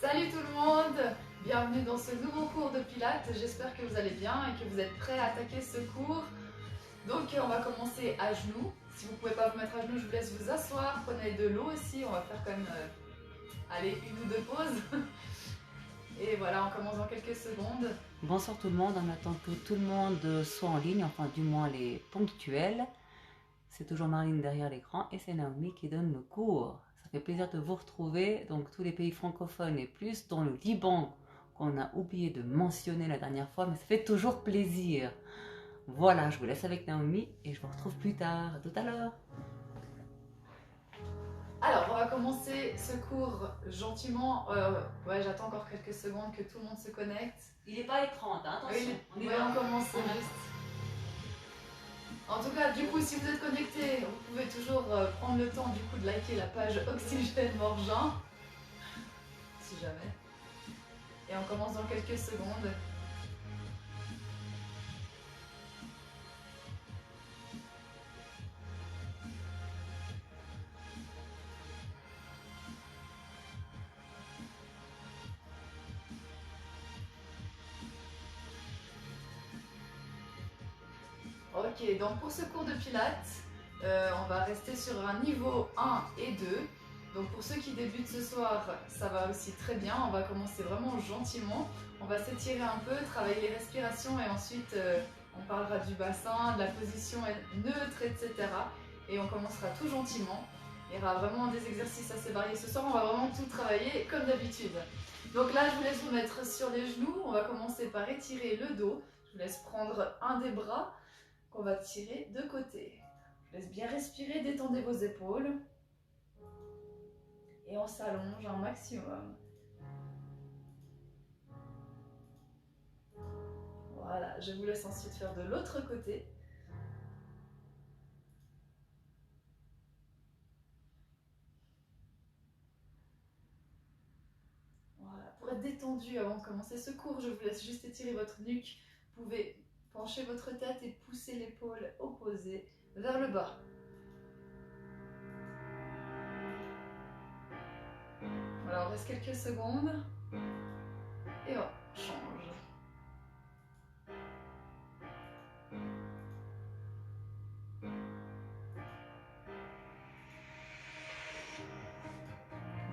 Salut tout le monde! Bienvenue dans ce nouveau cours de Pilates. J'espère que vous allez bien et que vous êtes prêts à attaquer ce cours. Donc on va commencer à genoux. Si vous ne pouvez pas vous mettre à genoux, je vous laisse vous asseoir. Prenez de l'eau aussi. On va faire quand même une ou deux pauses. Et voilà, on commence dans quelques secondes. Bonsoir tout le monde, on attend que tout le monde soit en ligne, enfin du moins les ponctuels. C'est toujours Marlene derrière l'écran et c'est Naomi qui donne le cours. Ça fait plaisir de vous retrouver, donc tous les pays francophones et plus, dont le Liban qu'on a oublié de mentionner la dernière fois, mais ça fait toujours plaisir. Voilà, je vous laisse avec Naomi et je vous retrouve plus tard. À tout à l'heure. Alors, on va commencer ce cours gentiment. Ouais, j'attends encore quelques secondes que tout le monde se connecte. Il n'est pas écran, attention. Oui, on commence juste. En tout cas, du coup, si vous êtes connecté, vous pouvez toujours prendre le temps du coup de liker la page Oxygène Morgin, si jamais. Et on commence dans quelques secondes. Ok, donc pour ce cours de Pilates, on va rester sur un niveau 1 et 2. Donc pour ceux qui débutent ce soir, ça va aussi très bien. On va commencer vraiment gentiment. On va s'étirer un peu, travailler les respirations et ensuite on parlera du bassin, de la position neutre, etc. Et on commencera tout gentiment. Il y aura vraiment des exercices assez variés ce soir. On va vraiment tout travailler comme d'habitude. Donc là, je vous laisse vous mettre sur les genoux. On va commencer par étirer le dos. Je vous laisse prendre un des bras qu'on va tirer de côté. Je laisse bien respirer, détendez vos épaules. Et on s'allonge un maximum. Voilà, je vous laisse ensuite faire de l'autre côté. Voilà, pour être détendu avant de commencer ce cours, je vous laisse juste étirer votre nuque. Vous pouvez pencher votre tête et pousser l'épaule opposée vers le bas. Voilà, on reste quelques secondes. Et on change.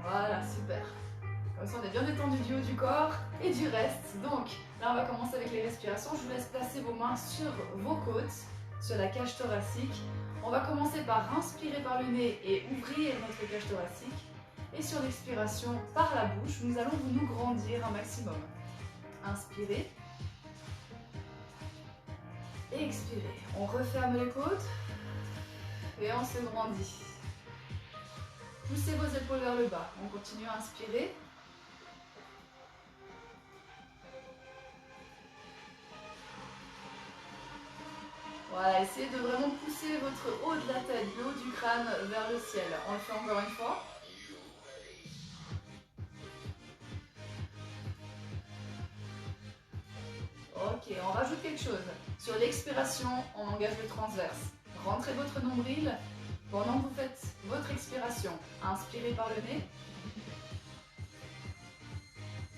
Voilà, super. Comme ça, on est bien détendu du haut du corps et du reste. Donc, là, on va commencer avec les respirations. Je vous laisse placer vos mains sur vos côtes, sur la cage thoracique. On va commencer par inspirer par le nez et ouvrir notre cage thoracique. Et sur l'expiration par la bouche, nous allons nous grandir un maximum. Inspirez. Et expirez. On referme les côtes et on se grandit. Poussez vos épaules vers le bas. On continue à inspirer. Voilà, essayez de vraiment pousser votre haut de la tête, le haut du crâne vers le ciel. On le fait encore une fois. Ok, on rajoute quelque chose. Sur l'expiration, on engage le transverse. Rentrez votre nombril pendant que vous faites votre expiration. Inspirez par le nez.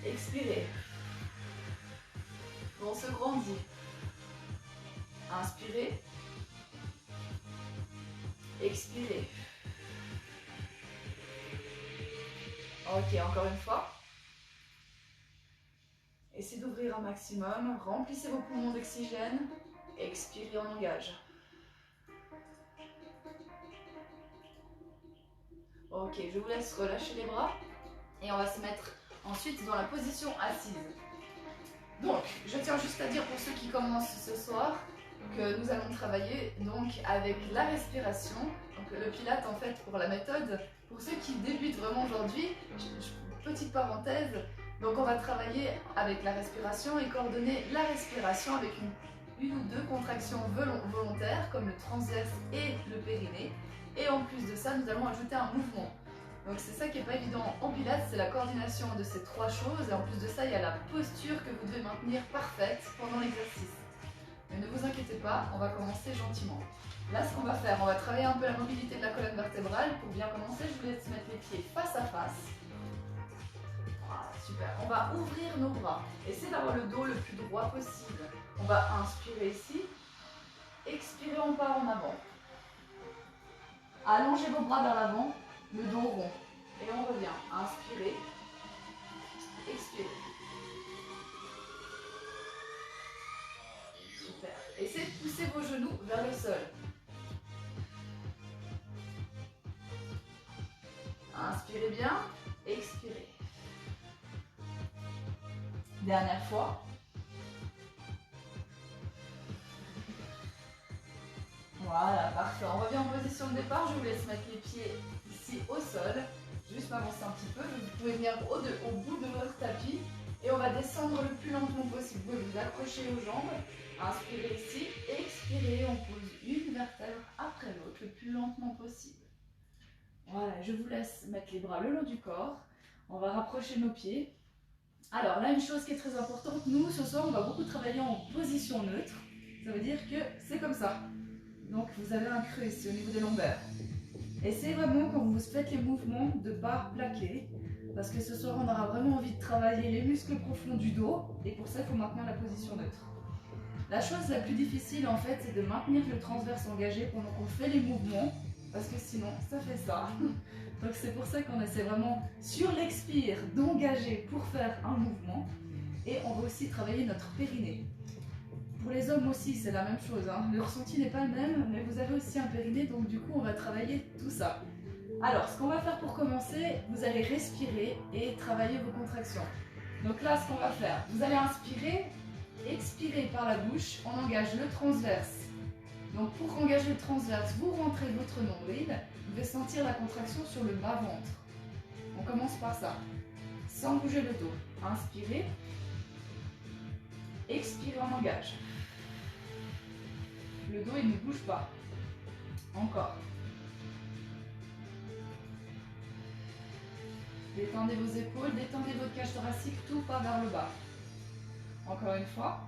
Expirez. On se grandit. Inspirez. Expirez. Ok, encore une fois. Essayez d'ouvrir un maximum. Remplissez vos poumons d'oxygène. Expirez, on engage. Ok, je vous laisse relâcher les bras. Et on va se mettre ensuite dans la position assise. Donc, je tiens juste à dire pour ceux qui commencent ce soir que nous allons travailler donc avec la respiration. Donc le Pilate en fait pour la méthode, pour ceux qui débutent vraiment aujourd'hui, petite parenthèse, donc on va travailler avec la respiration et coordonner la respiration avec une ou deux contractions volontaires comme le transverse et le périnée. Et en plus de ça, nous allons ajouter un mouvement. Donc c'est ça qui n'est pas évident en Pilates, c'est la coordination de ces trois choses. Et en plus de ça, il y a la posture que vous devez maintenir parfaite pendant l'exercice. Mais ne vous inquiétez pas, on va commencer gentiment. Là, ce qu'on va faire, on va travailler un peu la mobilité de la colonne vertébrale. Pour bien commencer, je vous laisse mettre les pieds face à face. Voilà, Super. On va ouvrir nos bras. Essayez d'avoir le dos le plus droit possible. On va inspirer ici. Expirer, on part en avant. Allongez vos bras vers l'avant, le dos rond. Et on revient. Inspirez. Expirez. Super. Essayez de pousser vos genoux vers le sol. Inspirez bien. Expirez. Dernière fois. Voilà, parfait. On revient en position de départ. Je vous laisse mettre les pieds ici au sol. Juste m'avancer un petit peu. Vous pouvez venir au bout de votre tapis. Et on va descendre le plus lentement possible. Vous pouvez vous accrocher aux jambes. Inspirez ici. Expirez. On pose une vertèbre après l'autre le plus lentement possible. Voilà, je vous laisse mettre les bras le long du corps. On va rapprocher nos pieds. Alors là, une chose qui est très importante. Nous, ce soir, on va beaucoup travailler en position neutre. Ça veut dire que c'est comme ça. Donc vous avez un creux ici au niveau des lombaires. Essayez vraiment quand vous faites les mouvements de ne pas plaquer. Parce que ce soir on aura vraiment envie de travailler les muscles profonds du dos. Et pour ça il faut maintenir la position neutre. La chose la plus difficile en fait c'est de maintenir le transverse engagé pendant qu'on fait les mouvements. Parce que sinon ça fait ça. Donc c'est pour ça qu'on essaie vraiment sur l'expire d'engager pour faire un mouvement. Et on va aussi travailler notre périnée. Pour les hommes aussi, c'est la même chose. Hein. Le ressenti n'est pas le même, mais vous avez aussi un périnée, donc du coup, on va travailler tout ça. Alors, ce qu'on va faire pour commencer, vous allez respirer et travailler vos contractions. Donc là, ce qu'on va faire, vous allez inspirer, expirer par la bouche, on engage le transverse. Donc pour engager le transverse, vous rentrez votre nombril, vous devez sentir la contraction sur le bas-ventre. On commence par ça, sans bouger le dos. Inspirez, expirez, on engage. Le dos, il ne bouge pas. Encore. Détendez vos épaules, détendez votre cage thoracique, tout part vers le bas. Encore une fois.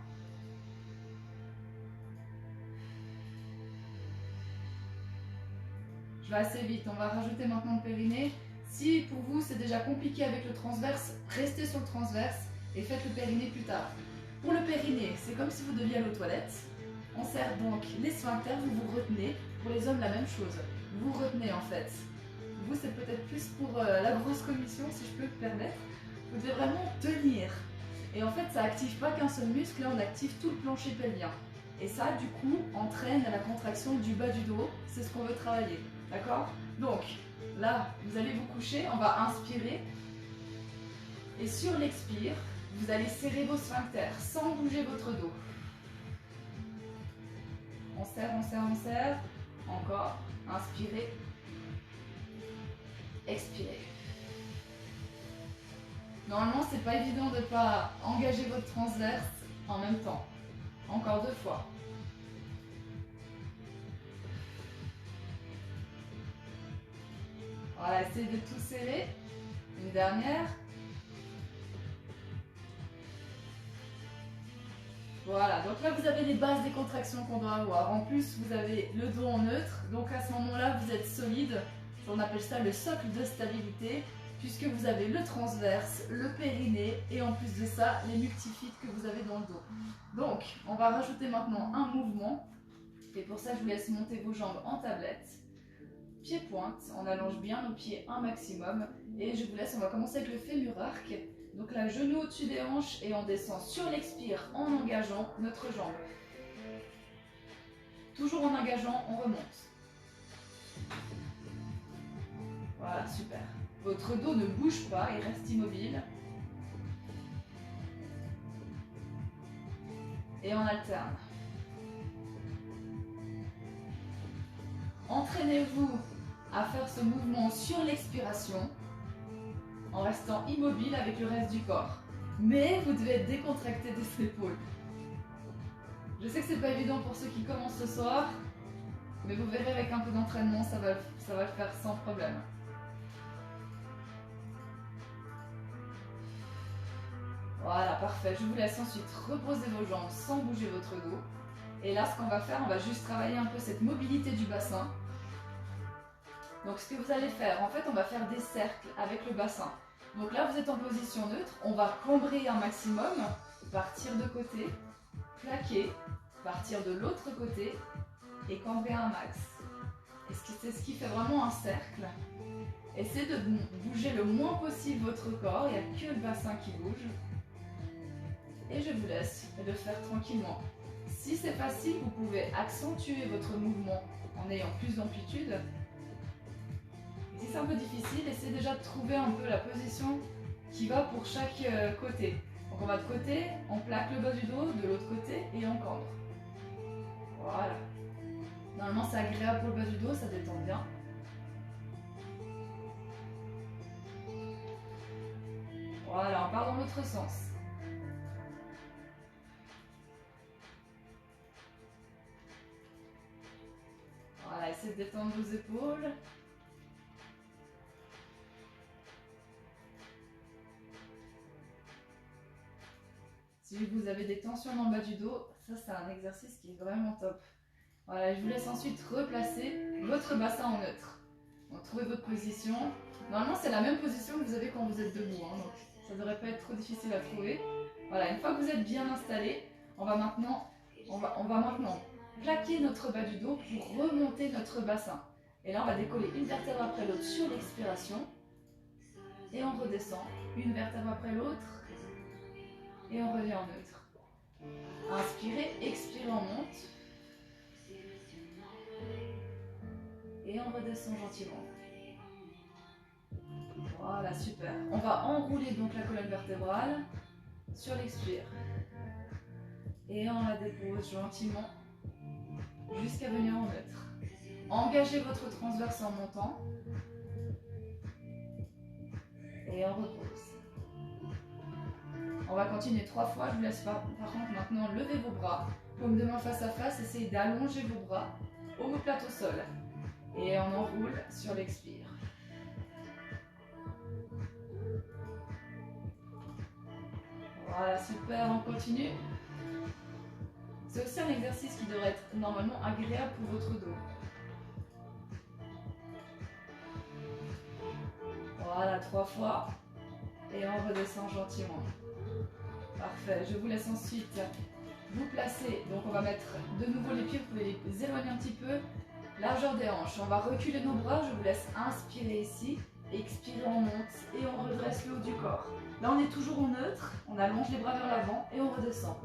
Je vais assez vite, on va rajouter maintenant le périnée. Si pour vous c'est déjà compliqué avec le transverse, restez sur le transverse et faites le périnée plus tard. Pour le périnée, c'est comme si vous deviez aller aux toilettes. On serre donc les sphincters, vous vous retenez. Pour les hommes, la même chose. Vous retenez en fait. Vous, c'est peut-être plus pour la grosse commission, si je peux me permettre. Vous devez vraiment tenir. Et en fait, ça active pas qu'un seul muscle, là on active tout le plancher pelvien. Et ça, du coup, entraîne la contraction du bas du dos. C'est ce qu'on veut travailler. D'accord? Donc, là, vous allez vous coucher, on va inspirer. Et sur l'expire, vous allez serrer vos sphincters sans bouger votre dos. On serre, on serre, on serre. Encore. Inspirez. Expirez. Normalement, c'est pas évident de ne pas engager votre transverse en même temps. Encore 2 fois. Voilà, essayez de tout serrer. Une dernière. Voilà, donc là vous avez les bases des contractions qu'on doit avoir. En plus, vous avez le dos en neutre, donc à ce moment-là, vous êtes solide. On appelle ça le socle de stabilité, puisque vous avez le transverse, le périnée, et en plus de ça, les multifites que vous avez dans le dos. Donc, on va rajouter maintenant un mouvement. Et pour ça, je vous laisse monter vos jambes en tablette. Pieds-pointe, on allonge bien nos pieds un maximum. Et je vous laisse, on va commencer avec le fémur arc. Donc là, genou au-dessus des hanches et on descend sur l'expire en engageant notre jambe. Toujours en engageant, on remonte. Voilà, super. Votre dos ne bouge pas, il reste immobile. Et on alterne. Entraînez-vous à faire ce mouvement sur l'expiration, en restant immobile avec le reste du corps. Mais vous devez être décontracté des épaules. Je sais que c'est pas évident pour ceux qui commencent ce soir, mais vous verrez avec un peu d'entraînement, ça va le faire sans problème. Voilà, parfait. Je vous laisse ensuite reposer vos jambes sans bouger votre dos. Et là, ce qu'on va faire, on va juste travailler un peu cette mobilité du bassin. Donc ce que vous allez faire, en fait, on va faire des cercles avec le bassin. Donc là, vous êtes en position neutre. On va cambrer un maximum, partir de côté, plaquer, partir de l'autre côté et cambrer un max. Et c'est ce qui fait vraiment un cercle. Essayez de bouger le moins possible votre corps. Il n'y a que le bassin qui bouge. Et je vous laisse le faire tranquillement. Si c'est facile, vous pouvez accentuer votre mouvement en ayant plus d'amplitude. Si c'est un peu difficile, essayez déjà de trouver un peu la position qui va pour chaque côté. Donc on va de côté, on plaque le bas du dos, de l'autre côté et on cambre. Voilà. Normalement c'est agréable pour le bas du dos, ça détend bien. Voilà, on part dans l'autre sens. Voilà, essayez de détendre vos épaules. Si vous avez des tensions dans le bas du dos, ça c'est un exercice qui est vraiment top. Voilà, je vous laisse ensuite replacer votre bassin en neutre. Donc trouvez votre position. Normalement c'est la même position que vous avez quand vous êtes debout, hein, donc ça ne devrait pas être trop difficile à trouver. Voilà, une fois que vous êtes bien installé, on va maintenant plaquer notre bas du dos pour remonter notre bassin. Et là on va décoller une vertèbre après l'autre sur l'expiration. Et on redescend, une vertèbre après l'autre. Et on revient en neutre. Inspirez, expirez, on monte. Et on redescend gentiment. Voilà, super. On va enrouler donc la colonne vertébrale sur l'expire. Et on la dépose gentiment jusqu'à venir en neutre. Engagez votre transverse en montant. Et on repose. On va continuer 3 fois. Je vous laisse par contre maintenant lever vos bras. Paume de main face à face. Essayez d'allonger vos bras. Omoplate au sol. Et on enroule sur l'expire. Voilà, super, on continue. C'est aussi un exercice qui devrait être normalement agréable pour votre dos. Voilà, 3 fois. Et on redescend gentiment. Parfait, je vous laisse ensuite vous placer. Donc on va mettre de nouveau les pieds, vous pouvez les éloigner un petit peu. Largeur des hanches. On va reculer nos bras, je vous laisse inspirer ici. Expirer, on monte et on redresse le haut du corps. Là on est toujours en neutre, on allonge les bras vers l'avant et on redescend.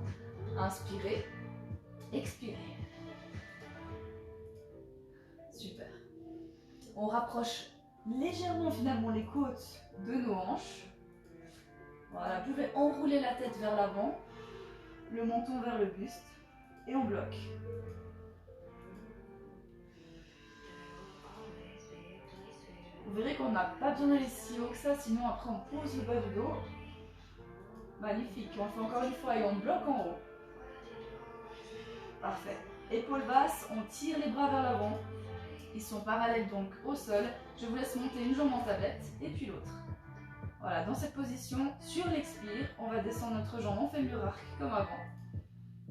Inspirez, expirez. Super. On rapproche légèrement finalement les côtes de nos hanches. Voilà, vous pouvez enrouler la tête vers l'avant, le menton vers le buste et on bloque. Vous verrez qu'on n'a pas besoin d'aller si haut que ça, sinon après on pose le bas du dos. Magnifique, on le fait encore une fois et on bloque en haut. Parfait. Épaules basses, on tire les bras vers l'avant. Ils sont parallèles donc au sol. Je vous laisse monter une jambe en tablette et puis l'autre. Voilà, dans cette position, sur l'expire, on va descendre notre jambe en fémur arc comme avant.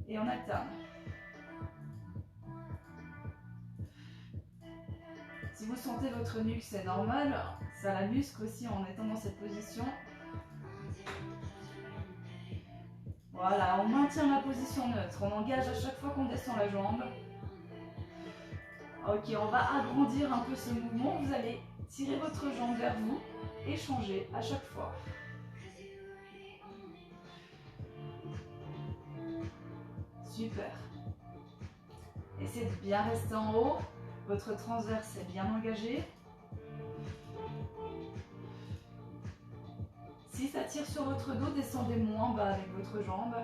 Et on alterne. Si vous sentez votre nuque, c'est normal. Ça la muscle aussi en étant dans cette position. Voilà, on maintient la position neutre. On engage à chaque fois qu'on descend la jambe. Ok, on va agrandir un peu ce mouvement. Vous allez tirer votre jambe vers vous et changer à chaque fois. Super. Essayez de bien rester en haut. Votre transverse est bien engagé. Si ça tire sur votre dos, descendez moins bas avec votre jambe.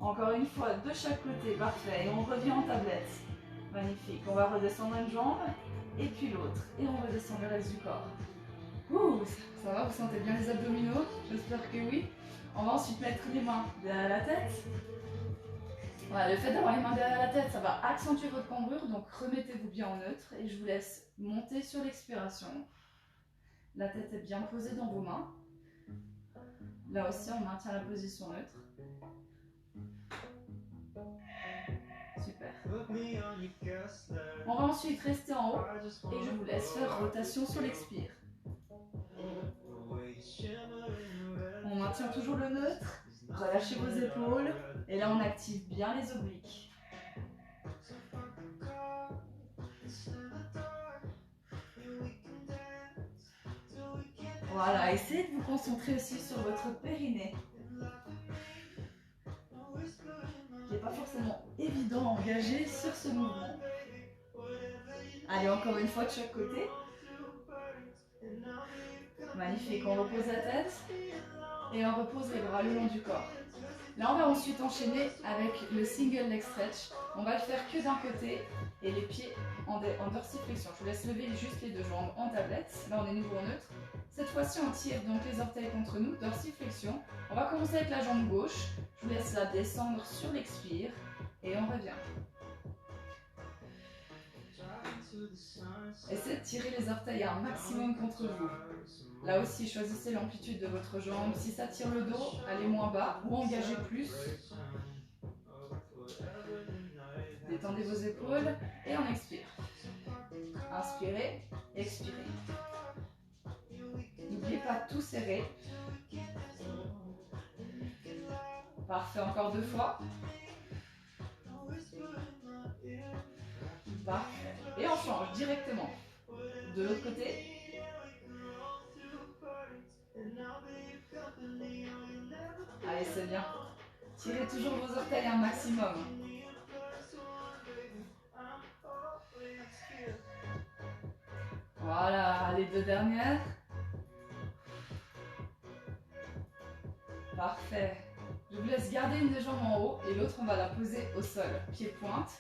Encore une fois, de chaque côté, parfait. Et on revient en tablette. Magnifique. On va redescendre une jambe et puis l'autre. Et on redescend le reste du corps. Ouh, ça va, vous sentez bien les abdominaux? J'espère que oui. On va ensuite mettre les mains derrière la tête. Voilà, le fait d'avoir les mains derrière la tête, ça va accentuer votre cambrure, donc remettez-vous bien en neutre et je vous laisse monter sur l'expiration. La tête est bien posée dans vos mains. Là aussi, on maintient la position neutre. Super. On va ensuite rester en haut et je vous laisse faire rotation sur l'expire. maintient toujours le neutre. Relâchez vos épaules. Et là, on active bien les obliques. Voilà, essayez de vous concentrer aussi sur votre périnée, qui n'est pas forcément évident à engager sur ce mouvement. Allez, encore une fois de chaque côté. Magnifique, on repose la tête et on repose les bras le long du corps. Là, on va ensuite enchaîner avec le single leg stretch. On va le faire que d'un côté et les pieds en dorsiflexion. Je vous laisse lever juste les deux jambes en tablette. Là, on est nouveau en neutre. Cette fois-ci, on tire donc les orteils contre nous, dorsiflexion. On va commencer avec la jambe gauche. Je vous laisse la descendre sur l'expire et on revient. Essayez de tirer les orteils un maximum contre vous. Là aussi, choisissez l'amplitude de votre jambe. Si ça tire le dos, allez moins bas ou engagez plus. Détendez vos épaules et on expire. Inspirez, expirez. N'oubliez pas de tout serrer. Parfait, encore 2 fois. Parfait. Et on change directement. De l'autre côté. Allez, c'est bien. Tirez toujours vos orteils un maximum. Voilà, les 2 dernières. Parfait. Je vous laisse garder une des jambes en haut et l'autre on va la poser au sol, pied-pointe.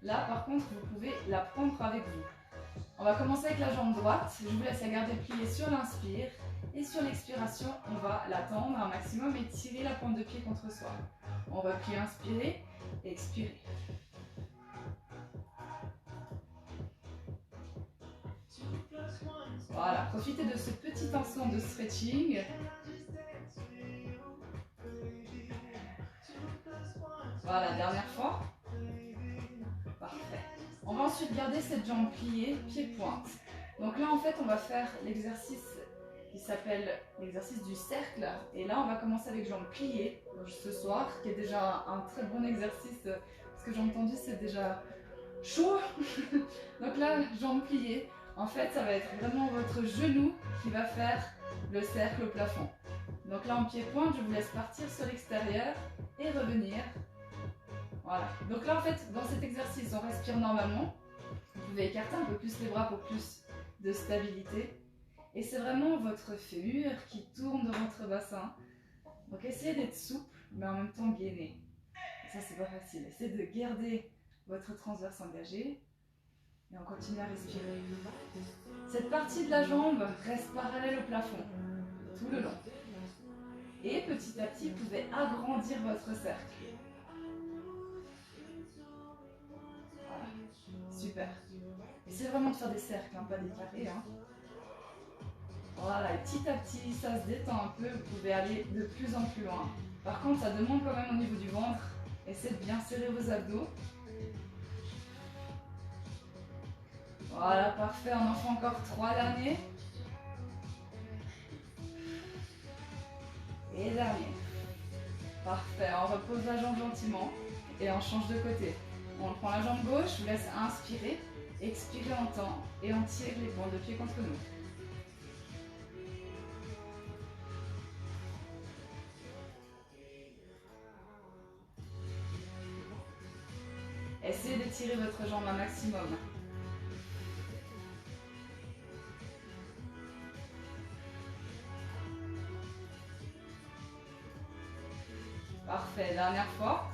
Là par contre vous pouvez la prendre avec vous. On va commencer avec la jambe droite. Je vous laisse la garder pliée sur l'inspire et sur l'expiration on va la tendre un maximum et tirer la pointe de pied contre soi. On replie, inspirer, expirer. Voilà, profitez de ce petit instant de stretching. Voilà, dernière fois. Parfait. On va ensuite garder cette jambe pliée, pied-pointe. Donc là, en fait, on va faire l'exercice qui s'appelle l'exercice du cercle. Et là, on va commencer avec jambes pliées ce soir, qui est déjà un très bon exercice. Parce que j'ai entendu, c'est déjà chaud. Donc là, jambes pliées. En fait, ça va être vraiment votre genou qui va faire le cercle au plafond. Donc là, en pied-pointe, je vous laisse partir sur l'extérieur et revenir. Voilà. Donc là, en fait, dans cet exercice, on respire normalement. Vous pouvez écarter un peu plus les bras pour plus de stabilité. Et c'est vraiment votre fémur qui tourne dans votre bassin. Donc essayez d'être souple, mais en même temps gainé. Et ça, c'est pas facile. Essayez de garder votre transverse engagé. Et on continue à respirer. Cette partie de la jambe reste parallèle au plafond, tout le long. Et petit à petit, vous pouvez agrandir votre cercle. Voilà. Super. Essayez vraiment de faire des cercles, hein, pas des carrés. Hein. Voilà, et petit à petit, ça se détend un peu, vous pouvez aller de plus en plus loin. Par contre, ça demande quand même au niveau du ventre. Essayez de bien serrer vos abdos. Voilà, parfait, on en fait encore 3 derniers. Et dernier. Parfait, on repose la jambe gentiment et on change de côté. On prend la jambe gauche, je vous laisse inspirer, expirer en temps et on tire les pointes de pied contre nous. Essayez d'étirer votre jambe un maximum. Parfait, dernière fois.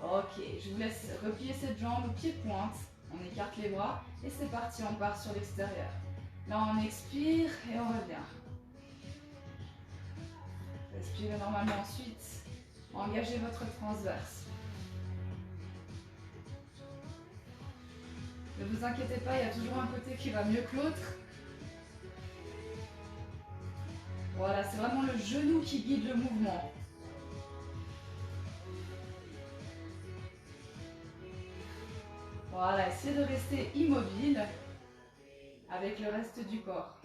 Ok, je vous laisse replier cette jambe, pied-pointe. On écarte les bras et c'est parti, on part sur l'extérieur. Là, on expire et on revient. Respirez normalement ensuite. Engagez votre transverse. Ne vous inquiétez pas, il y a toujours un côté qui va mieux que l'autre. Voilà, c'est vraiment le genou qui guide le mouvement. Voilà, essayez de rester immobile avec le reste du corps.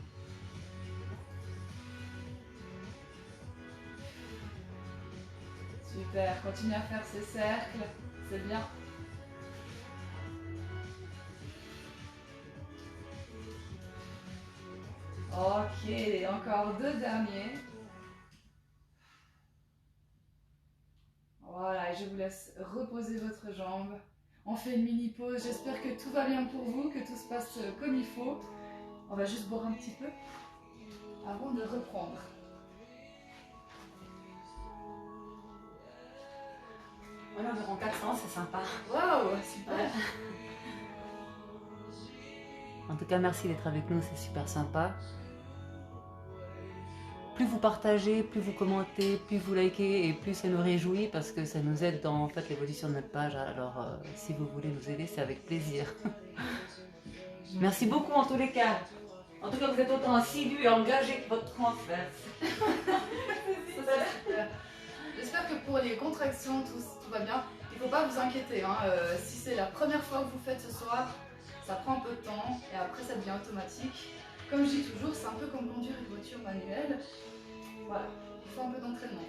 Super, continuez à faire ces cercles, c'est bien. Ok, encore 2 derniers. Voilà, et je vous laisse reposer votre jambe. On fait une mini pause, j'espère que tout va bien pour vous, que tout se passe comme il faut. On va juste boire un petit peu avant de reprendre. Voilà, environ 400, c'est sympa. Waouh, super. Ouais. En tout cas, merci d'être avec nous, c'est super sympa. Plus vous partagez, plus vous commentez, plus vous likez et plus ça nous réjouit parce que ça nous aide dans en fait, l'évolution de notre page. Alors, si vous voulez nous aider, c'est avec plaisir. Merci beaucoup en tous les cas. En tout cas, vous êtes autant assidus et engagés que votre transfert. J'espère que pour les contractions, tout va bien. Il ne faut pas vous inquiéter. Hein. Si c'est la première fois que vous faites ce soir, ça prend un peu de temps et après ça devient automatique. Comme je dis toujours, c'est un peu comme conduire une voiture manuelle. Voilà, il faut un peu d'entraînement.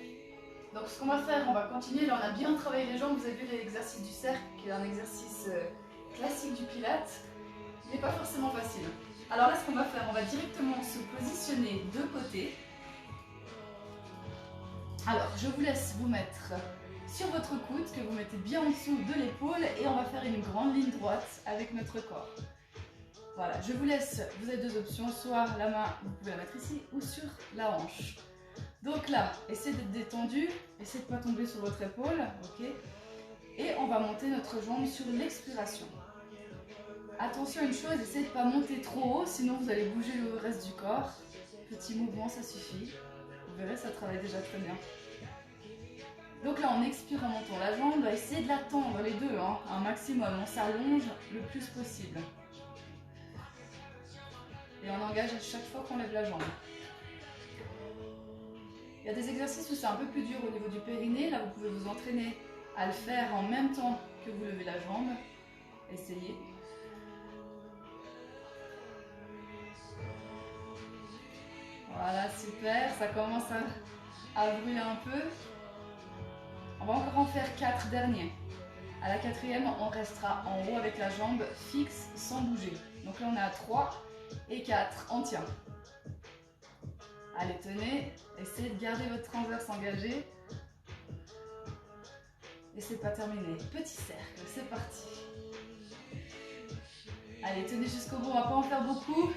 Donc ce qu'on va faire, on va continuer. Là, on a bien travaillé les jambes. Vous avez vu l'exercice du cercle, qui est un exercice classique du Pilates. Il n'est pas forcément facile. Alors là, ce qu'on va faire, on va directement se positionner de côté. Alors, je vous laisse vous mettre sur votre coude, que vous mettez bien en dessous de l'épaule, et on va faire une grande ligne droite avec notre corps. Voilà, je vous laisse, vous avez 2 options, soit la main, vous pouvez la mettre ici, ou sur la hanche. Donc là, essayez d'être détendu, essayez de ne pas tomber sur votre épaule, ok. Et on va monter notre jambe sur l'expiration. Attention à une chose, essayez de ne pas monter trop haut, sinon vous allez bouger le reste du corps. Petit mouvement, ça suffit. Vous verrez, ça travaille déjà très bien. Donc là, on expire en montant la jambe, essayez de la tendre les deux, hein, un maximum. On s'allonge le plus possible. Et on engage à chaque fois qu'on lève la jambe. Il y a des exercices où c'est un peu plus dur au niveau du périnée. Là, vous pouvez vous entraîner à le faire en même temps que vous levez la jambe. Essayez. Voilà, super. Ça commence à brûler un peu. On va encore en faire 4 derniers. À la 4e, on restera en haut avec la jambe fixe sans bouger. Donc là, on est à 3 et 4. On tient. Allez, tenez. Essayez de garder votre transverse engagée. Et c'est pas terminé. Petit cercle, c'est parti. Allez, tenez jusqu'au bout. On va pas en faire beaucoup.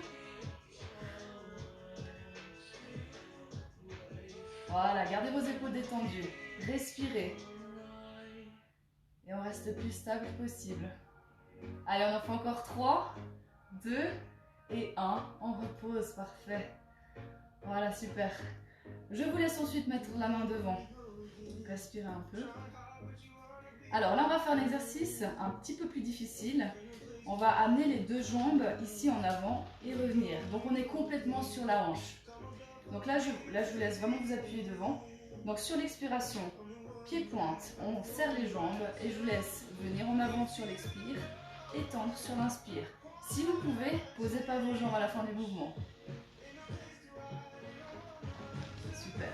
Voilà, gardez vos épaules détendues. Respirez. Et on reste le plus stable possible. Allez, on en fait encore 3, 2 et 1. On repose, parfait. Voilà, super. Je vous laisse ensuite mettre la main devant. Respirez un peu. Alors là, on va faire un exercice un petit peu plus difficile. On va amener les 2 jambes ici en avant et revenir. Donc on est complètement sur la hanche. Donc là, je vous laisse vraiment vous appuyer devant. Donc sur l'expiration, pied-pointe, on serre les jambes et je vous laisse venir en avant sur l'expire et tendre sur l'inspire. Si vous pouvez, posez pas vos jambes à la fin du mouvement. Super.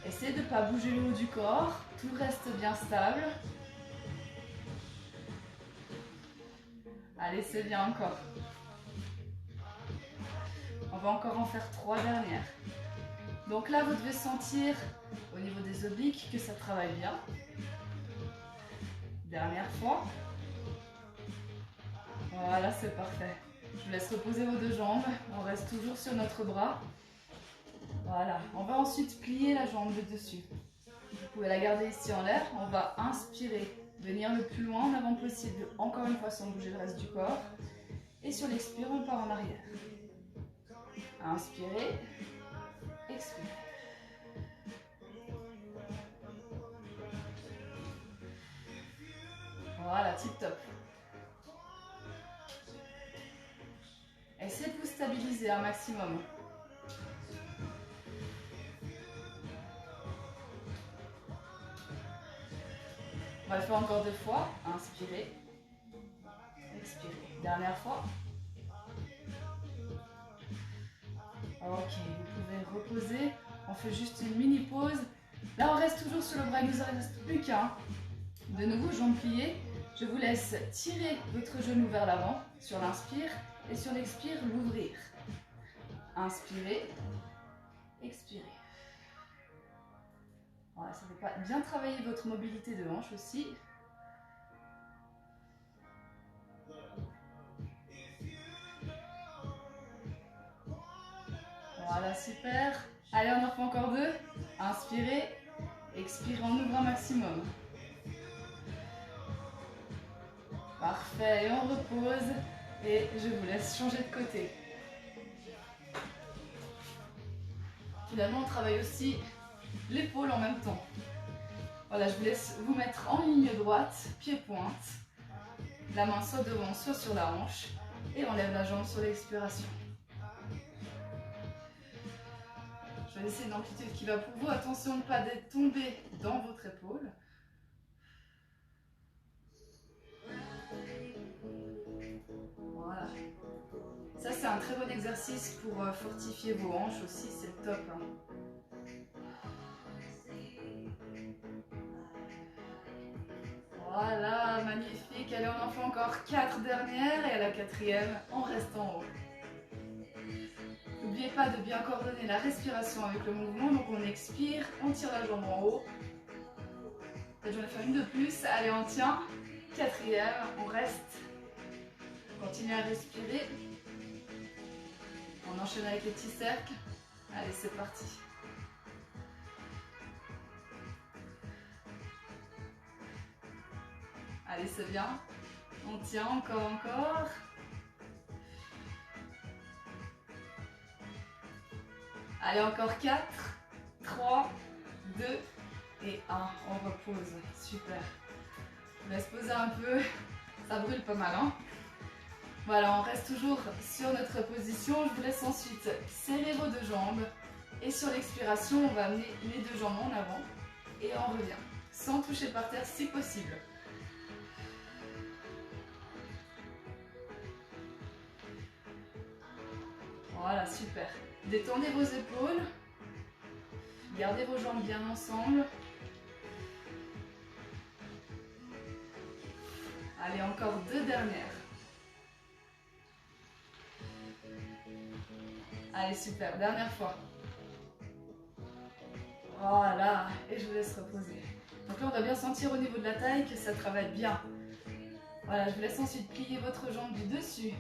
Essayez de ne pas bouger le haut du corps, tout reste bien stable. Allez, c'est bien encore. On va encore en faire 3 dernières. Donc là, vous devez sentir au niveau des obliques que ça travaille bien. Dernière fois. Voilà, c'est parfait. Je vous laisse reposer vos 2 jambes. On reste toujours sur notre bras. Voilà. On va ensuite plier la jambe de dessus. Vous pouvez la garder ici en l'air. On va inspirer, venir le plus loin en avant possible. Encore une fois, sans bouger le reste du corps. Et sur l'expire, on part en arrière. Inspirez. Expirez. Voilà, tip top. Essayez de vous stabiliser un maximum. On va le faire encore 2 fois. Inspirez. Expirez. Dernière fois. Ok, vous pouvez reposer. On fait juste une mini pause. Là, on reste toujours sur le bras, il nous en reste plus qu'un. De nouveau, jambes pliées. Je vous laisse tirer votre genou vers l'avant sur l'inspire et sur l'expire, l'ouvrir. Inspirez, expirez. Voilà, ça va bien travailler votre mobilité de hanche aussi. Voilà, super. Allez, on en fait encore deux. Inspirez, expirez, on ouvre un maximum. Parfait, et on repose. Et je vous laisse changer de côté. Finalement, on travaille aussi l'épaule en même temps. Voilà, je vous laisse vous mettre en ligne droite, pied-pointe. La main soit devant, soit sur la hanche. Et on lève la jambe sur l'expiration. Je vais laisser une amplitude qui va pour vous. Attention de ne pas tomber dans votre épaule. Voilà. Ça, c'est un très bon exercice pour fortifier vos hanches aussi. C'est le top. Hein. Voilà, magnifique. Allez, on en fait encore 4 dernières. Et à la 4e, on reste en haut. N'oubliez pas de bien coordonner la respiration avec le mouvement. Donc on expire, on tire la jambe en haut. Peut-être j'en ai fait une de plus. Allez, on tient. 4e, on reste. Continuez à respirer. On enchaîne avec les petits cercles. Allez, c'est parti. Allez, c'est bien. On tient encore. Allez, encore 4, 3, 2 et 1. On repose. Super. Je vous laisse poser un peu. Ça brûle pas mal, hein? Voilà, on reste toujours sur notre position. Je vous laisse ensuite serrer vos deux jambes. Et sur l'expiration, on va amener les deux jambes en avant. Et on revient. Sans toucher par terre si possible. Voilà, super. Détendez vos épaules. Gardez vos jambes bien ensemble. Allez, encore 2 dernières. Allez, super. Dernière fois. Voilà. Et je vous laisse reposer. Donc là, on doit bien sentir au niveau de la taille que ça travaille bien. Voilà, je vous laisse ensuite plier votre jambe du dessus.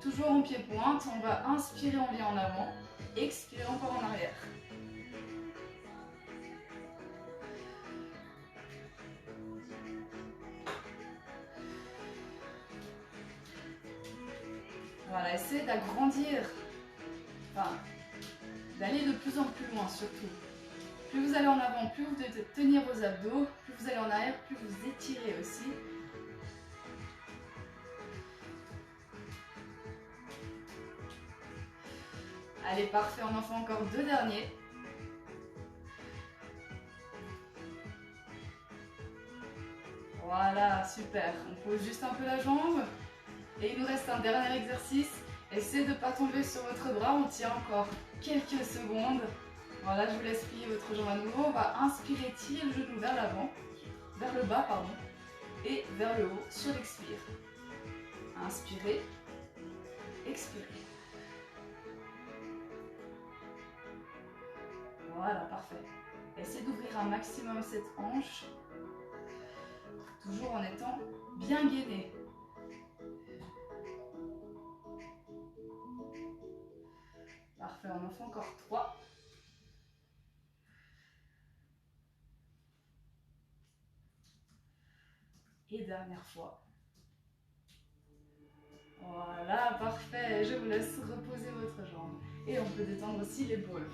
Toujours en pied-pointe. On va inspirer, on vient en avant. Expirer encore en arrière. Voilà, essayez d'agrandir, enfin, d'aller de plus en plus loin surtout. Plus vous allez en avant, plus vous devez tenir vos abdos, plus vous allez en arrière, plus vous étirez aussi. Allez, parfait, on en fait encore 2 derniers. Voilà, super. On pose juste un peu la jambe. Et il nous reste un dernier exercice. Essayez de ne pas tomber sur votre bras. On tient encore quelques secondes. Voilà, je vous laisse plier votre jambe à nouveau. On va inspirer, tirer le genou vers l'avant, vers le bas, pardon, et vers le haut sur l'expire. Inspirez, expirez. Voilà, parfait. Essayez d'ouvrir un maximum cette hanche, toujours en étant bien gainé. Parfait, on en fait encore 3. Et dernière fois. Voilà, parfait. Je vous laisse reposer votre jambe. Et on peut détendre aussi l'épaule.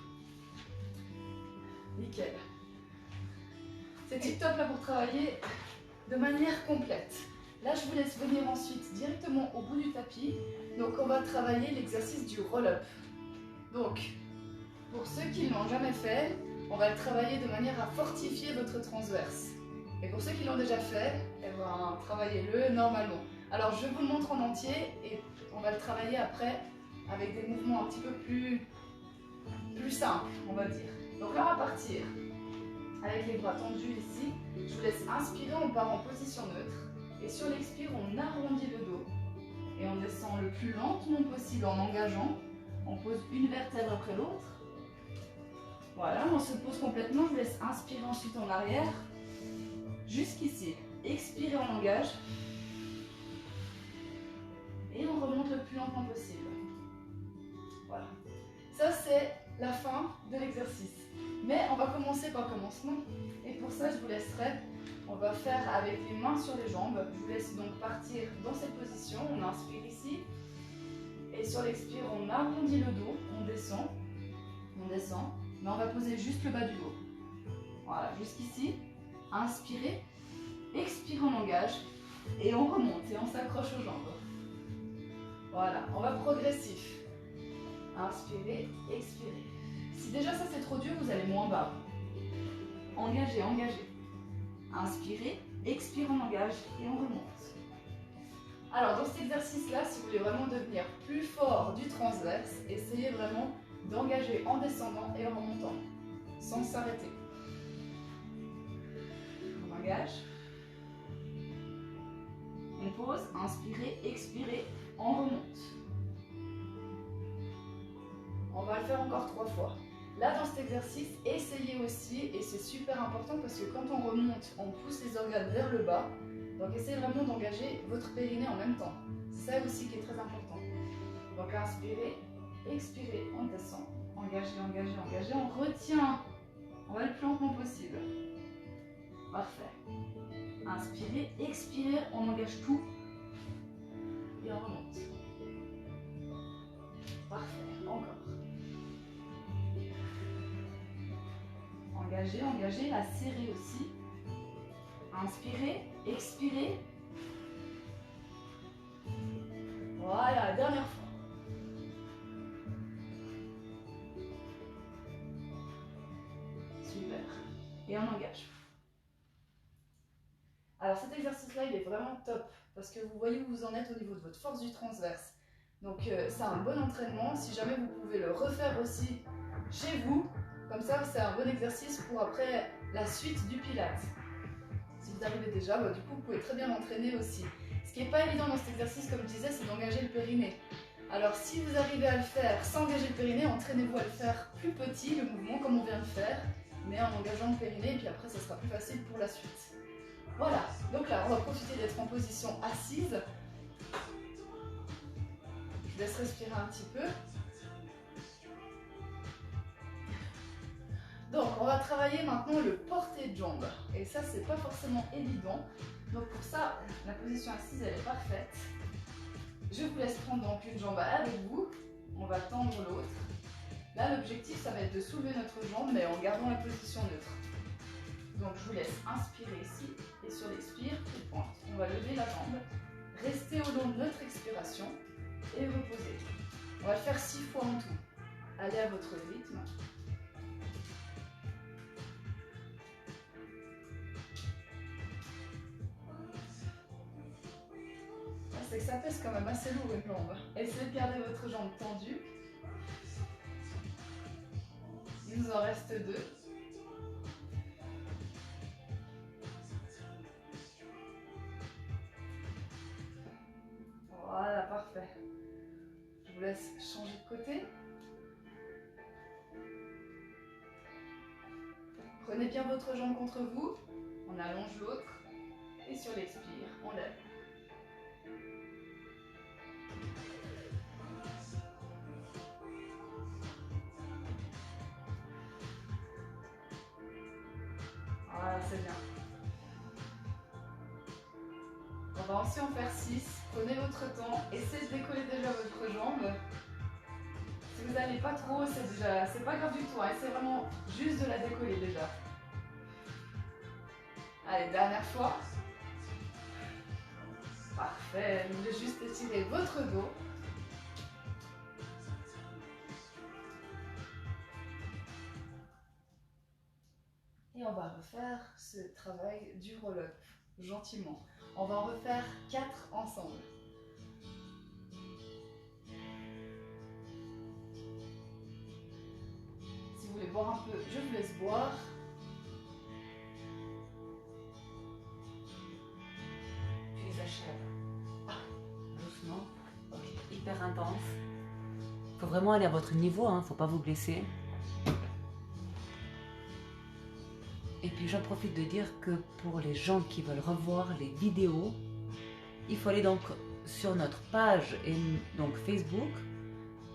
Nickel. C'est tip top là pour travailler de manière complète. Là, je vous laisse venir ensuite directement au bout du tapis. Donc, on va travailler l'exercice du roll-up. Donc, pour ceux qui ne l'ont jamais fait, on va le travailler de manière à fortifier votre transverse. Et pour ceux qui l'ont déjà fait, eh ben, travaillez-le normalement. Alors, je vous le montre en entier et on va le travailler après avec des mouvements un petit peu plus simples, on va dire. Donc là, on va partir avec les bras tendus ici. Je vous laisse inspirer, on part en position neutre. Et sur l'expire, on arrondit le dos. Et on descend le plus lentement possible en engageant. On pose une vertèbre après l'autre. Voilà, on se pose complètement. Je vous laisse inspirer ensuite en arrière. Jusqu'ici. Expirez, on engage. Et on remonte le plus lentement possible. Voilà. Ça, c'est la fin de l'exercice. Mais on va commencer par le commencement. Et pour ça, je vous laisserai, on va faire avec les mains sur les jambes. Je vous laisse donc partir dans cette position. On inspire ici. Et sur l'expire, on arrondit le dos. On descend. On descend. Mais on va poser juste le bas du dos. Voilà, jusqu'ici. Inspirez. Expire, on engage. Et on remonte. Et on s'accroche aux jambes. Voilà, on va progressif. Inspirez, expirez. Si déjà ça c'est trop dur, vous allez moins bas. Engagez, engagez. Inspirez, expire, on engage et on remonte. Alors dans cet exercice-là, si vous voulez vraiment devenir plus fort du transverse, essayez vraiment d'engager en descendant et en remontant, sans s'arrêter. On engage. On pose, inspirez, expirez, on remonte. On va le faire encore 3 fois. Là, dans cet exercice, essayez aussi, et c'est super important parce que quand on remonte, on pousse les organes vers le bas. Donc, essayez vraiment d'engager votre périnée en même temps. C'est ça aussi qui est très important. Donc, inspirez, expirez, on descend. Engagez, engagez, engagez. On retient. On va le plus lentement possible. Parfait. Inspirez, expirez, on engage tout. Et on remonte. Parfait. Encore. Engagez, engagez, la serrez aussi. Inspirez, expirez. Voilà, dernière fois. Super. Et on engage. Alors cet exercice-là, il est vraiment top parce que vous voyez où vous en êtes au niveau de votre force du transverse. Donc c'est un bon entraînement. Si jamais vous pouvez le refaire aussi chez vous, comme ça c'est un bon exercice pour après la suite du Pilates. Si vous arrivez déjà, du coup vous pouvez très bien l'entraîner aussi. Ce qui n'est pas évident dans cet exercice, comme je disais, c'est d'engager le périnée. Alors si vous arrivez à le faire sans engager le périnée, entraînez-vous à le faire plus petit, le mouvement comme on vient de faire, mais en engageant le périnée, et puis après ça sera plus facile pour la suite. Voilà, donc là on va profiter d'être en position assise. Je vous laisse respirer un petit peu. Donc on va travailler maintenant le porté de jambe. Et ça c'est pas forcément évident. Donc pour ça, la position assise elle est parfaite. Je vous laisse prendre donc une jambe avec vous. On va tendre l'autre. Là l'objectif ça va être de soulever notre jambe mais en gardant la position neutre. Donc je vous laisse inspirer ici et sur l'expire, pied pointe. On va lever la jambe, rester au long de notre expiration et reposer. On va le faire 6 fois en tout. Allez à votre rythme. C'est que ça pèse quand même assez lourd une jambe. Essayez de garder votre jambe tendue. Il nous en reste 2. Voilà, parfait. Je vous laisse changer de côté. Prenez bien votre jambe contre vous. On allonge l'autre. Et sur l'expire, on lève. Voilà, c'est bien. On va aussi en faire 6. Prenez votre temps. Essayez de décoller déjà votre jambe. Si vous n'allez pas trop, c'est pas grave du tout. Essayez vraiment juste de la décoller déjà. Allez, dernière fois. Parfait. Vous voulez juste étirer votre dos. Et on va refaire ce travail du roll-up, gentiment. On va en refaire 4 ensemble. Si vous voulez boire un peu, je vous laisse boire. intense. Il faut vraiment aller à votre niveau, hein, faut pas vous blesser. Et puis j'en profite de dire que pour les gens qui veulent revoir les vidéos, il faut aller donc sur notre page, et donc Facebook,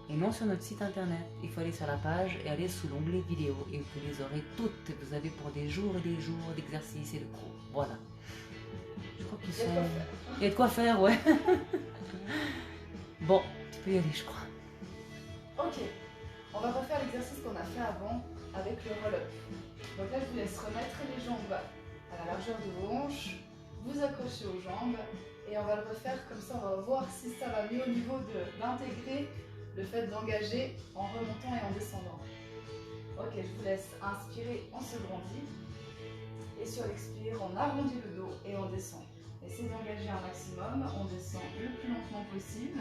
et non sur notre site internet. Il faut aller sur la page et aller sous l'onglet vidéo. Et vous les aurez toutes. Vous avez pour des jours et des jours d'exercices et de cours. Voilà. Je crois qu'ils sont... Il y a de quoi faire, ouais. Bon, tu peux y aller, je crois. Ok, on va refaire l'exercice qu'on a fait avant avec le roll-up. Donc là, je vous laisse remettre les jambes à la largeur de vos hanches, vous accrocher aux jambes et on va le refaire comme ça. On va voir si ça va mieux au niveau d'intégrer le fait d'engager en remontant et en descendant. Ok, je vous laisse inspirer, on se grandit et sur l'expire, on arrondit le dos et on descend. Essayez d'engager un maximum, on descend le plus lentement possible.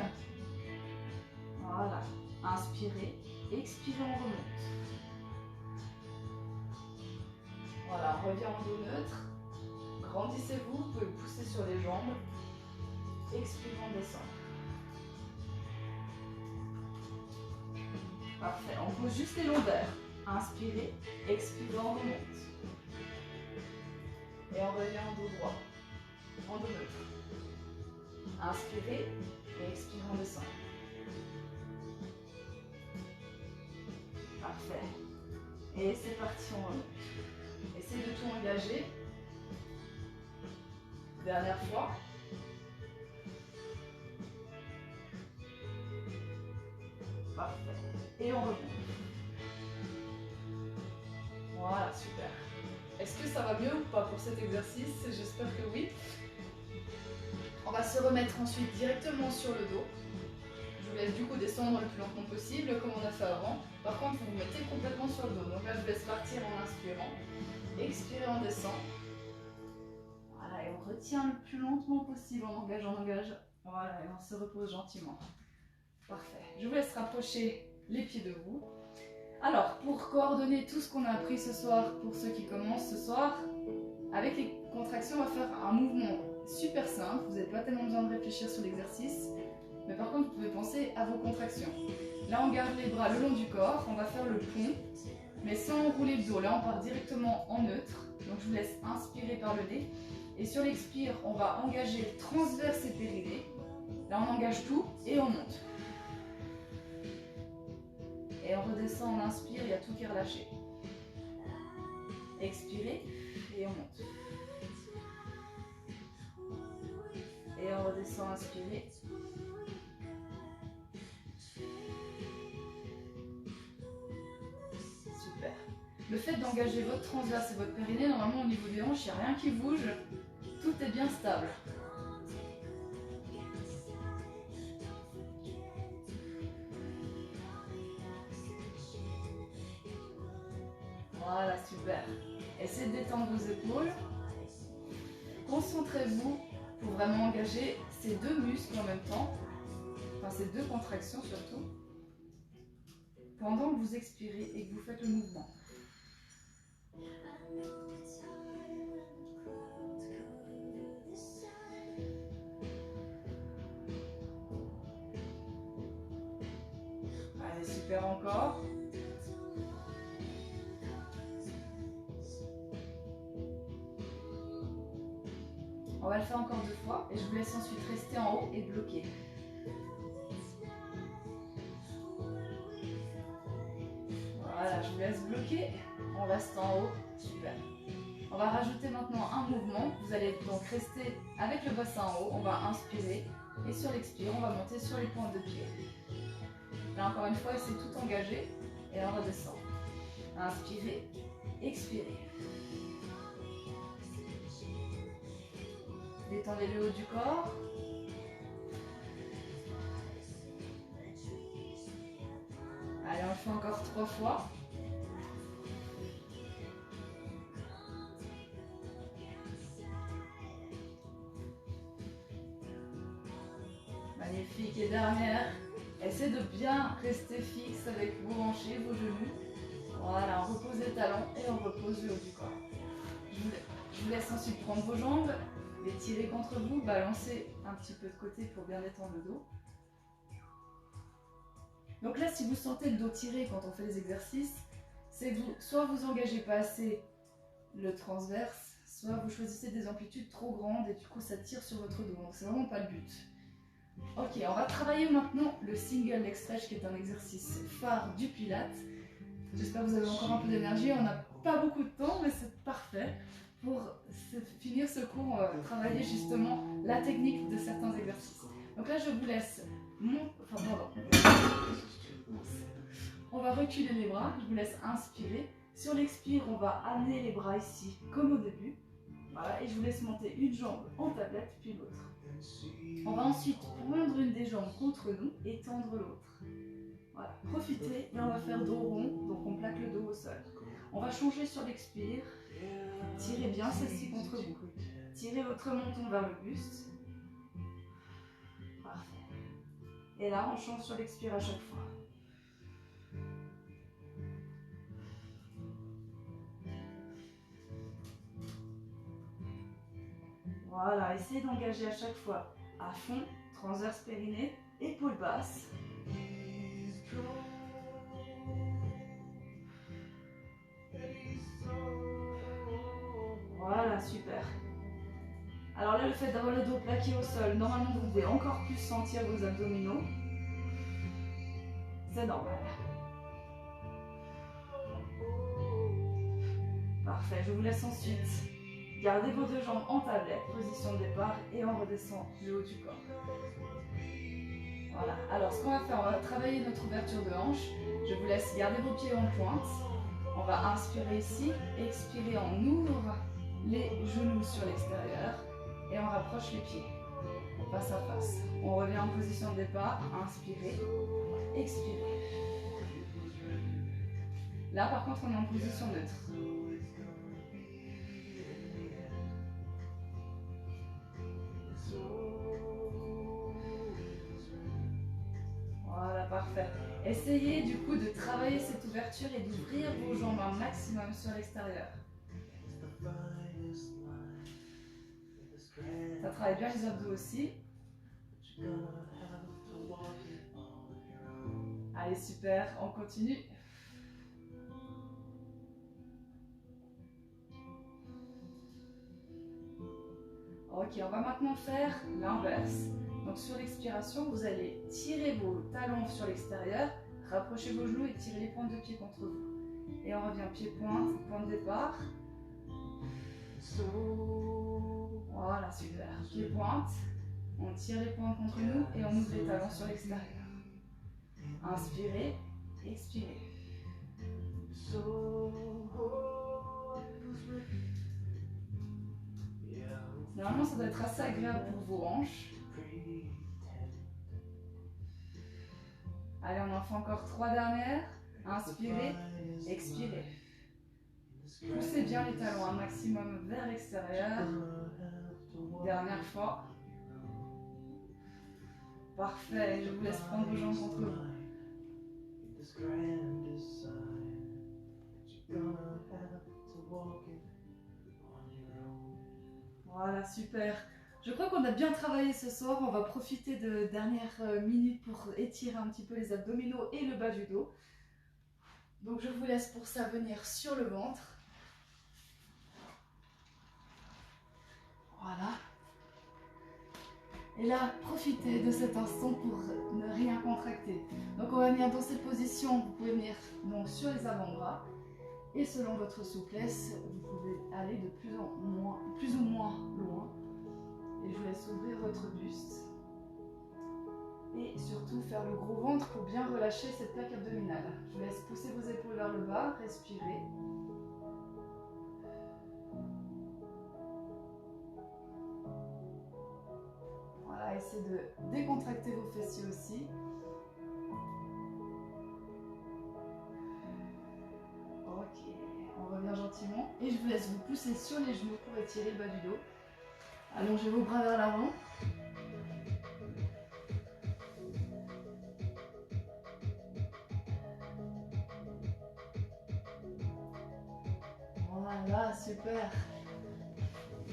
Voilà, inspirez, expirez, on remonte. Voilà, on revient en dos neutre. Grandissez-vous, vous pouvez pousser sur les jambes. Expirez, on descend. Parfait, on pose juste les lombaires. Inspirez, expirez, on remonte. Et on revient en dos droit, en dos neutre. Inspirez et expirez, on descend. Parfait. Et c'est parti, on remonte. Essayez de tout engager. Dernière fois. Parfait. Et on remonte. Voilà, super. Est-ce que ça va mieux ou pas pour cet exercice? J'espère que oui. On va se remettre ensuite directement sur le dos. Je vous laisse du coup descendre le plus lentement possible, comme on a fait avant. Par contre, vous vous mettez complètement sur le dos. Donc là, je vous laisse partir en inspirant. Expirez, on descend. Voilà, et on retient le plus lentement possible. On engage, on engage. Voilà, et on se repose gentiment. Parfait. Je vous laisse rapprocher les pieds de vous. Alors, pour coordonner tout ce qu'on a appris ce soir, pour ceux qui commencent ce soir, avec les contractions, on va faire un mouvement super simple. Vous n'avez pas tellement besoin de réfléchir sur l'exercice. Mais par contre, vous pouvez penser à vos contractions. Là, on garde les bras le long du corps. On va faire le pont, mais sans rouler le dos. Là, on part directement en neutre. Donc, je vous laisse inspirer par le nez. Et sur l'expire, on va engager transverse et périnée. Là, on engage tout et on monte. Et on redescend, on inspire, il y a tout qui est relâché. Expirez et on monte. Et on redescend, inspirez. Super. Le fait d'engager votre transverse et votre périnée, normalement au niveau des hanches, il n'y a rien qui bouge. Tout est bien stable. Voilà, super. Essayez de détendre vos épaules. Concentrez-vous pour vraiment engager ces deux muscles en même temps, enfin ces deux contractions surtout, pendant que vous expirez et que vous faites le mouvement. Allez, super encore. On va le faire encore 2 fois et je vous laisse ensuite rester en haut et bloquer. Voilà, je vous laisse bloquer. On reste en haut. Super. On va rajouter maintenant un mouvement. Vous allez donc rester avec le bassin en haut. On va inspirer et sur l'expire, on va monter sur les pointes de pied. Là encore une fois, essayez de tout engager et on redescend. Inspirez, expirez. Détendez le haut du corps. Allez, on le fait encore 3 fois. Magnifique. Et dernière, essayez de bien rester fixe avec vos hanchés, vos genoux. Voilà, on repose les talons et on repose le haut du corps. Je vous laisse ensuite prendre vos jambes, les tirer contre vous, balancer un petit peu de côté pour bien détendre le dos. Donc là, si vous sentez le dos tiré quand on fait les exercices, c'est que soit vous engagez pas assez le transverse, soit vous choisissez des amplitudes trop grandes et du coup ça tire sur votre dos. Donc c'est vraiment pas le but. Ok, on va travailler maintenant le single leg stretch qui est un exercice phare du Pilates. J'espère que vous avez encore un peu d'énergie. On n'a pas beaucoup de temps, mais c'est parfait. Pour finir ce cours, on va travailler justement la technique de certains exercices. Donc là, je vous laisse on va reculer les bras, je vous laisse inspirer. Sur l'expire, on va amener les bras ici, comme au début. Voilà, et je vous laisse monter une jambe en tablette, puis l'autre. On va ensuite prendre une des jambes contre nous et tendre l'autre. Voilà, profitez et on va faire dos rond, donc on plaque le dos au sol. On va changer sur l'expire. Tirez bien celle-ci contre vous. Tirez votre menton vers le buste. Parfait. Et là, on change sur l'expire à chaque fois. Voilà, essayez d'engager à chaque fois à fond, transverse périnée, épaules basses. Voilà, super. Alors là, le fait d'avoir le dos plaqué au sol, normalement vous devez encore plus sentir vos abdominaux. C'est normal. Parfait, je vous laisse ensuite garder vos deux jambes en tablette, position de départ, et on redescend le haut du corps. Voilà, alors ce qu'on va faire, on va travailler notre ouverture de hanche. Je vous laisse garder vos pieds en pointe. On va inspirer ici, expirer, on ouvre les genoux sur l'extérieur et on rapproche les pieds, face à face. On revient en position de départ, inspirez, expirez. Là par contre on est en position neutre. Voilà, parfait. Essayez du coup de travailler cette ouverture et d'ouvrir vos jambes un maximum sur l'extérieur. Ça travaille bien les abdos aussi. Allez, super, on continue. Ok, on va maintenant faire l'inverse. Donc sur l'expiration, vous allez tirer vos talons sur l'extérieur, rapprochez vos genoux et tirez les pointes de pied contre vous. Et on revient pied-pointe, point de départ. Voilà, super. Pied-pointe, on tire les pointes contre nous et on ouvre les talons sur l'extérieur. Inspirez, expirez. Normalement, ça doit être assez agréable pour vos hanches. Allez, on en fait encore 3 dernières. Inspirez, expirez. Poussez bien les talons un maximum vers l'extérieur. Dernière fois. Parfait, je vous laisse prendre vos jambes contre vous. Voilà, super. Je crois qu'on a bien travaillé ce soir. On va profiter de dernières minutes pour étirer un petit peu les abdominaux et le bas du dos. Donc je vous laisse pour ça venir sur le ventre. Voilà. Et là, profitez de cet instant pour ne rien contracter. Donc on va venir dans cette position. Vous pouvez venir donc sur les avant-bras. Et selon votre souplesse, vous pouvez aller de plus ou moins loin. Et je vous laisse ouvrir votre buste. Et surtout faire le gros ventre pour bien relâcher cette plaque abdominale. Je vous laisse pousser vos épaules vers le bas, respirez. Voilà, essayez de décontracter vos fessiers aussi. Ok, on revient gentiment. Et je vous laisse vous pousser sur les genoux pour étirer le bas du dos. Allongez vos bras vers l'avant. Voilà, super.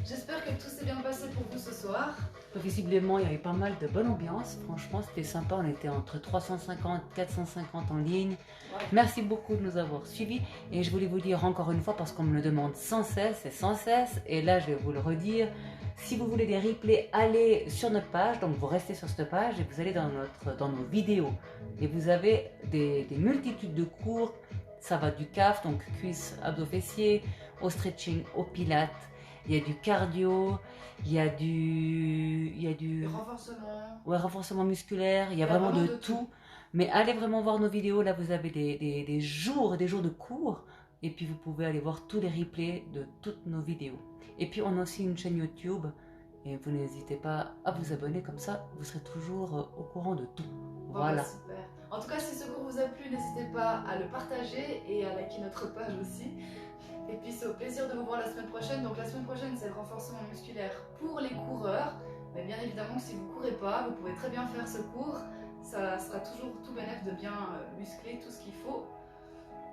J'espère que tout s'est bien passé pour vous ce soir. Visiblement, il y avait pas mal de bonne ambiance. Franchement, c'était sympa. On était entre 350 450 en ligne. Ouais. Merci beaucoup de nous avoir suivis. Et je voulais vous dire encore une fois, parce qu'on me le demande sans cesse et sans cesse. Et là, je vais vous le redire. Si vous voulez des replays, allez sur notre page. Donc, vous restez sur cette page et vous allez dans nos vidéos. Et vous avez des multitudes de cours. Ça va du CAF, donc cuisses, abdos, fessiers, au stretching, au pilates. Il y a du cardio, il y a du renforcement musculaire, il y a vraiment de tout. Mais allez vraiment voir nos vidéos, là vous avez des jours et des jours de cours. Et puis vous pouvez aller voir tous les replays de toutes nos vidéos. Et puis on a aussi une chaîne YouTube. Et vous n'hésitez pas à vous abonner, comme ça vous serez toujours au courant de tout. Voilà. Super. En tout cas, si ce cours vous a plu, n'hésitez pas à le partager et à liker notre page aussi. Et puis c'est au plaisir de vous voir la semaine prochaine. Donc la semaine prochaine, c'est le renforcement musculaire pour les coureurs. Mais bien évidemment, si vous ne courez pas, vous pouvez très bien faire ce cours. Ça sera toujours tout bénéf de bien muscler tout ce qu'il faut.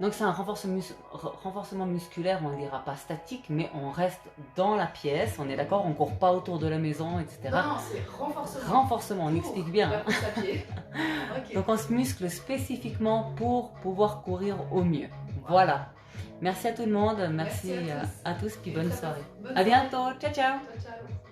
Donc c'est un renforcement musculaire, on ne dira pas statique, mais on reste dans la pièce, on est d'accord, on ne court pas autour de la maison, etc. Non, c'est renforcement. Renforcement, on explique bien. La course à pied. Okay. Donc on se muscle spécifiquement pour pouvoir courir au mieux. Voilà. Merci à tout le monde, merci à tous, puis bonne soirée. À bientôt, ciao ciao. Ciao, ciao.